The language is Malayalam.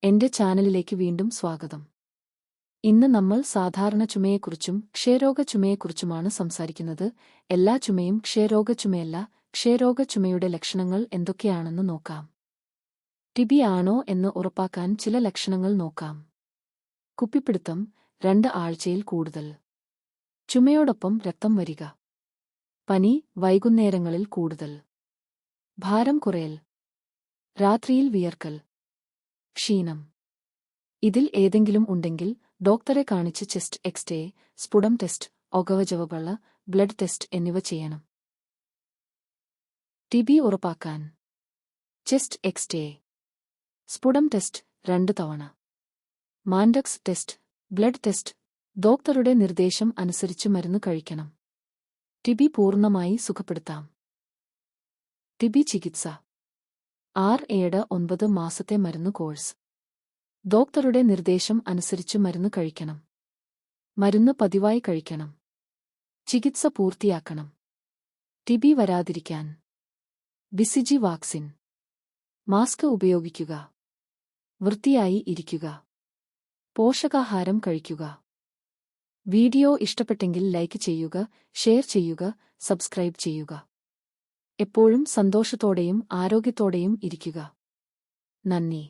എന്റെ ചാനലിലേക്ക് വീണ്ടും സ്വാഗതം. ഇന്ന് നമ്മൾ സാധാരണ ചുമയെക്കുറിച്ചും ക്ഷയരോഗ ചുമയെക്കുറിച്ചുമാണ് സംസാരിക്കുന്നത്. എല്ലാ ചുമയും ക്ഷയരോഗ ചുമയല്ല. ക്ഷയരോഗ ചുമയുടെ ലക്ഷണങ്ങൾ എന്തൊക്കെയാണെന്ന് നോക്കാം. ടിബി ആണോ എന്ന് ഉറപ്പാക്കാൻ ചില ലക്ഷണങ്ങൾ നോക്കാം. കുപ്പിപ്പിടുത്തം 2 ആഴ്ചയിൽ കൂടുതൽ. ചുമയോടൊപ്പം രക്തം വരിക. പനി വൈകുന്നേരങ്ങളിൽ കൂടുതൽ. ഭാരം കുറയൽ. രാത്രിയിൽ വിയർക്കൽ. ക്ഷീണം. ഇതിൽ ഏതെങ്കിലും ഉണ്ടെങ്കിൽ ഡോക്ടറെ കാണിച്ച് ചെസ്റ്റ് എക്സ്റേ, സ്ഫുടം ടെസ്റ്റ്, ഒകവജവബള്ള ബ്ലഡ് ടെസ്റ്റ് എന്നിവ ചെയ്യണം. ടിബി ഉറപ്പാക്കാൻ ചെസ്റ്റ് എക്സ്റേ, സ്ഫുടം ടെസ്റ്റ് 2 തവണ, മാൻഡക്സ് ടെസ്റ്റ്, ബ്ലഡ് ടെസ്റ്റ്. ഡോക്ടറുടെ നിർദ്ദേശം അനുസരിച്ച് മരുന്ന് കഴിക്കണം. ടിബി പൂർണ്ണമായി സുഖപ്പെടുത്താം. ടിബി ചികിത്സ 6-9 മാസത്തെ മരുന്ന് കോഴ്സ്. ഡോക്ടറുടെ നിർദ്ദേശം അനുസരിച്ച് മരുന്ന് കഴിക്കണം. മരുന്ന് പതിവായി കഴിക്കണം. ചികിത്സ പൂർത്തിയാക്കണം. ടിബി വരാതിരിക്കാൻ ബിസിജി വാക്സിൻ. മാസ്ക് ഉപയോഗിക്കുക. വൃത്തിയായി ഇരിക്കുക. പോഷകാഹാരം കഴിക്കുക. വീഡിയോ ഇഷ്ടപ്പെട്ടെങ്കിൽ ലൈക്ക് ചെയ്യുക, ഷെയർ ചെയ്യുക, സബ്സ്ക്രൈബ് ചെയ്യുക. എപ്പോഴും സന്തോഷത്തോടെയും ആരോഗ്യത്തോടെയും ഇരിക്കുക. നന്ദി.